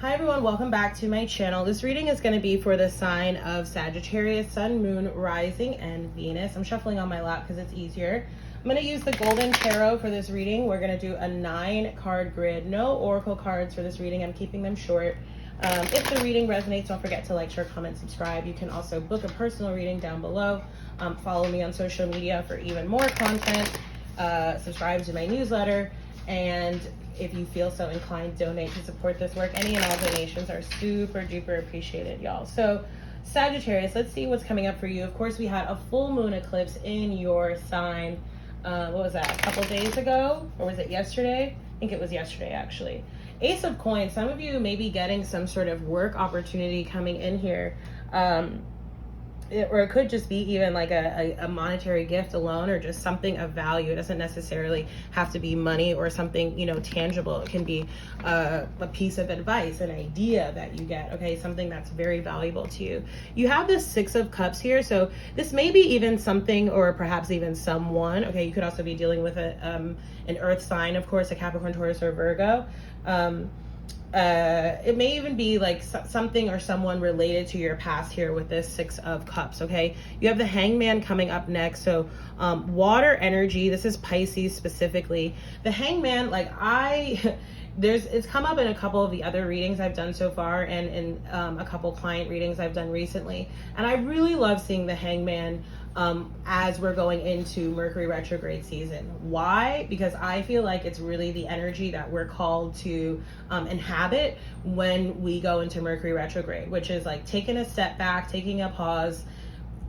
Hi everyone, welcome back to my channel. This reading is going to be for the sign of Sagittarius, Sun, Moon, Rising, and Venus. I'm shuffling on my lap because it's easier. I'm going to use the Golden Tarot for this reading. We're going to do a 9-card grid. No oracle cards for this reading. I'm keeping them short. If the reading resonates, don't forget to like, share, comment, subscribe. You can also book a personal reading down below. Follow me on social media for even more content. Subscribe to my newsletter. And if you feel so inclined, donate to support this work. Any and all donations are super duper appreciated, y'all. So Sagittarius, let's see what's coming up for you. Of course, we had a full moon eclipse in your sign. What was that, a couple days ago? Or was it yesterday? I think it was yesterday, actually. Ace of Coins, some of you may be getting some sort of work opportunity coming in here. Or it could just be even like a monetary gift alone, or just something of value. It doesn't necessarily have to be money or something, you know, tangible. It can be a piece of advice, an idea that you get, okay, something that's very valuable to you. You have this 6 of Cups here, so this may be even something, or perhaps even someone, okay, you could also be dealing with an earth sign, of course, a Capricorn, Taurus, or Virgo. It may even be like something or someone related to your past here with this 6 of Cups, okay? You have the Hangman coming up next. So water energy, this is Pisces specifically. The Hangman, like it's come up in a couple of the other readings I've done so far, and in a couple client readings I've done recently. And I really love seeing the Hangman as we're going into Mercury retrograde season. Why? Because I feel like it's really the energy that we're called to inhabit when we go into Mercury retrograde, which is like taking a step back, taking a pause,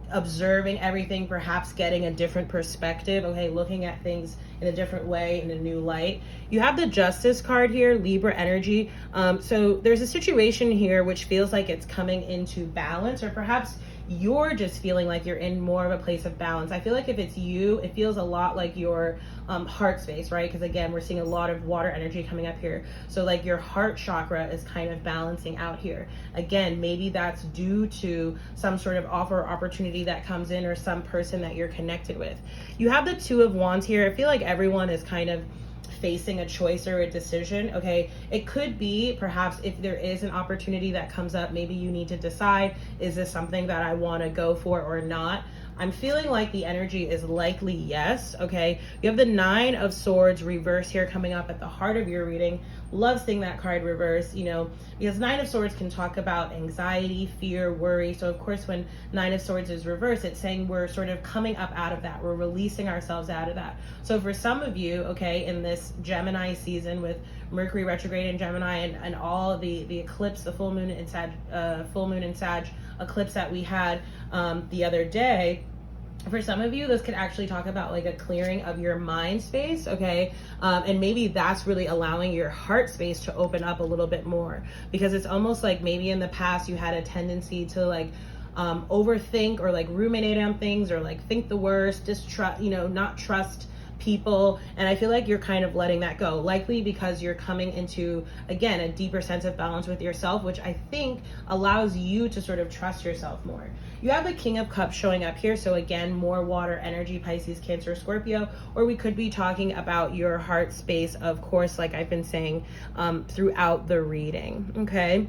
observing everything, perhaps getting a different perspective, okay, looking at things in a different way, in a new light. You have the Justice card here, Libra energy. So there's a situation here which feels like it's coming into balance, or perhaps you're just feeling like you're in more of a place of balance. I feel like if it's you, it feels a lot like your heart space, right? Because again, we're seeing a lot of water energy coming up here. So like your heart chakra is kind of balancing out here. Again, maybe that's due to some sort of offer or opportunity that comes in, or some person that you're connected with. You have the 2 of Wands here. I feel like everyone is kind of facing a choice or a decision, okay? It could be perhaps if there is an opportunity that comes up, maybe you need to decide, is this something that I want to go for or not? I'm feeling like the energy is likely yes, okay? You have the 9 of Swords reverse here coming up at the heart of your reading. Love seeing that card reverse, you know, because 9 of Swords can talk about anxiety, fear, worry. So of course, when 9 of Swords is reversed, it's saying we're sort of coming up out of that. We're releasing ourselves out of that. So for some of you, okay, in this Gemini season with Mercury retrograde in Gemini, and all the eclipse, the full moon in Sag eclipse that we had the other day, for some of you, this could actually talk about like a clearing of your mind space, okay? And maybe that's really allowing your heart space to open up a little bit more, because it's almost like maybe in the past you had a tendency to like overthink, or like ruminate on things, or like think the worst, distrust, you know, not trust people. And I feel like you're kind of letting that go, likely because you're coming into, again, a deeper sense of balance with yourself, which I think allows you to sort of trust yourself more. You have the King of Cups showing up here. So again, more water energy, Pisces, Cancer, Scorpio, or we could be talking about your heart space, of course, like I've been saying throughout the reading, okay?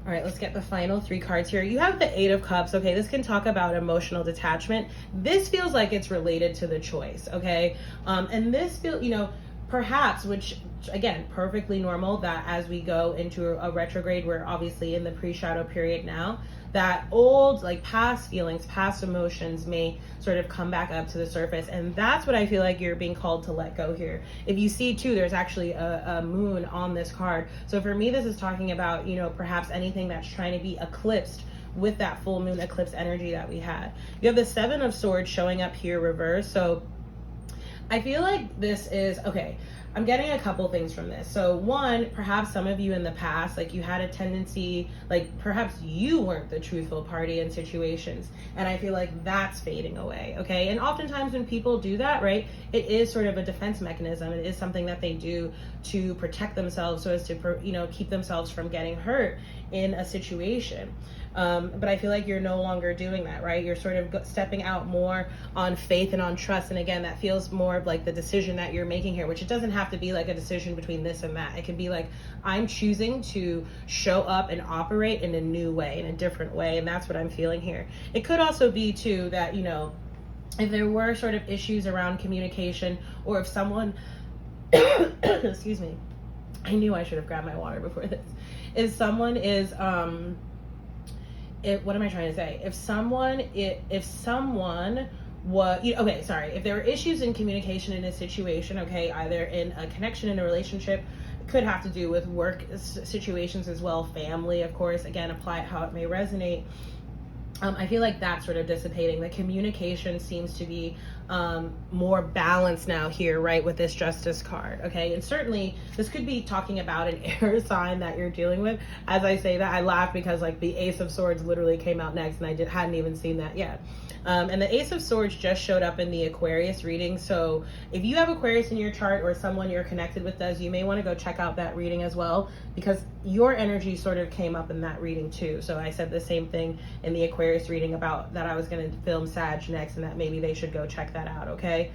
All right, let's get the final 3 cards here. You have the 8 of Cups. Okay, this can talk about emotional detachment. This feels like it's related to the choice, okay? And this feels, you know, perhaps, which again, perfectly normal that as we go into a retrograde, we're obviously in the pre-shadow period now, that old, like past feelings, past emotions may sort of come back up to the surface. And that's what I feel like you're being called to let go here. If you see too, there's actually a moon on this card. So for me, this is talking about, you know, perhaps anything that's trying to be eclipsed with that full moon eclipse energy that we had. You have the 7 of Swords showing up here reversed. So I feel like this is, okay, I'm getting a couple things from this. So one, perhaps some of you in the past, like you had a tendency, like perhaps you weren't the truthful party in situations. And I feel like that's fading away, okay? And oftentimes when people do that, right, it is sort of a defense mechanism. It is something that they do to protect themselves so as to, you know, keep themselves from getting hurt in a situation. But I feel like you're no longer doing that, right? You're sort of stepping out more on faith and on trust. And again, that feels more of like the decision that you're making here, which it doesn't have to be like a decision between this and that. It can be like, I'm choosing to show up and operate in a new way, in a different way. And that's what I'm feeling here. It could also be too that, you know, if there were sort of issues around communication, or if someone, excuse me, I knew I should have grabbed my water before this. If someone is, what am I trying to say? If someone was, okay, sorry. If there were issues in communication in a situation, okay, either in a connection, in a relationship, could have to do with work situations as well, family, of course, again, apply it how it may resonate. I feel like that's sort of dissipating. The communication seems to be more balanced now here, right, with this Justice card, okay? And certainly this could be talking about an air sign that you're dealing with. As I say that, I laugh because like the Ace of Swords literally came out next, and I hadn't even seen that yet. And the Ace of Swords just showed up in the Aquarius reading. So if you have Aquarius in your chart, or someone you're connected with does, you may want to go check out that reading as well, because your energy sort of came up in that reading too. So I said the same thing in the Aquarius reading about that I was going to film Sag next, and that maybe they should go check that out, okay?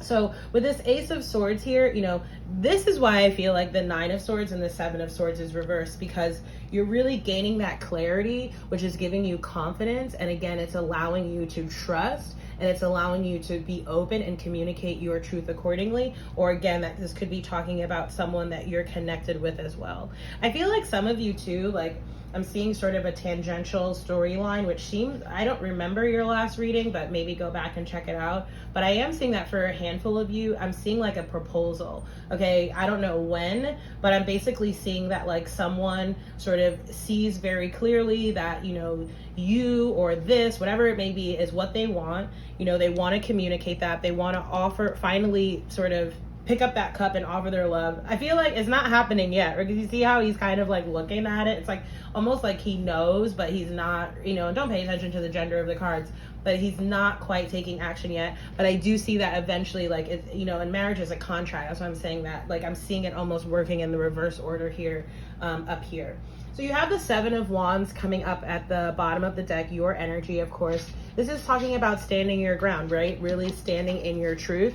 So with this Ace of Swords here, you know, this is why I feel like the Nine of Swords and the Seven of Swords is reversed, because you're really gaining that clarity, which is giving you confidence. And again, it's allowing you to trust, and it's allowing you to be open and communicate your truth accordingly. Or again, that this could be talking about someone that you're connected with as well. I feel like some of you too, like, I'm seeing sort of a tangential storyline, which seems, I don't remember your last reading, but maybe go back and check it out. But I am seeing that for a handful of you, I'm seeing like a proposal, okay? I don't know when, but I'm basically seeing that like someone sort of sees very clearly that, you know, you or this, whatever it may be, is what they want. You know, they want to communicate that. They want to offer, finally sort of pick up that cup and offer their love. I feel like it's not happening yet, because you see how he's kind of like looking at it. It's like almost like he knows, but he's not, you know, and don't pay attention to the gender of the cards, but he's not quite taking action yet. But I do see that eventually, like, it's, you know, and marriage is a contract. That's why I'm saying that, like, I'm seeing it almost working in the reverse order here, up here. So you have the Seven of Wands coming up at the bottom of the deck, your energy, of course. This is talking about standing your ground, right? Really standing in your truth.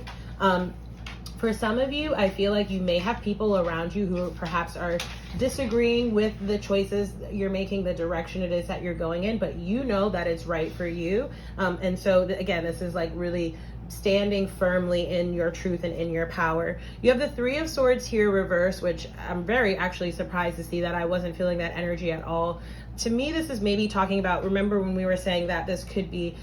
For some of you, I feel like you may have people around you who perhaps are disagreeing with the choices you're making, the direction it is that you're going in, but you know that it's right for you. And so again, this is like really standing firmly in your truth and in your power. You have the Three of Swords here reversed, which I'm very actually surprised to see that. I wasn't feeling that energy at all. To me, this is maybe talking about, remember when we were saying that this could be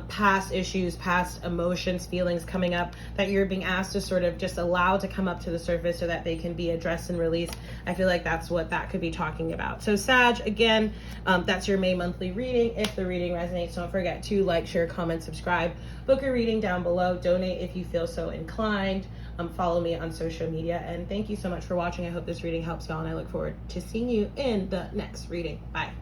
past issues, past emotions, feelings coming up that you're being asked to sort of just allow to come up to the surface so that they can be addressed and released. I feel like that's what that could be talking about. So Sag, again, that's your May monthly reading. If the reading resonates, don't forget to like, share, comment, subscribe, book a reading down below, donate if you feel so inclined. Follow me on social media, and thank you so much for watching. I hope this reading helps y'all, and I look forward to seeing you in the next reading. Bye.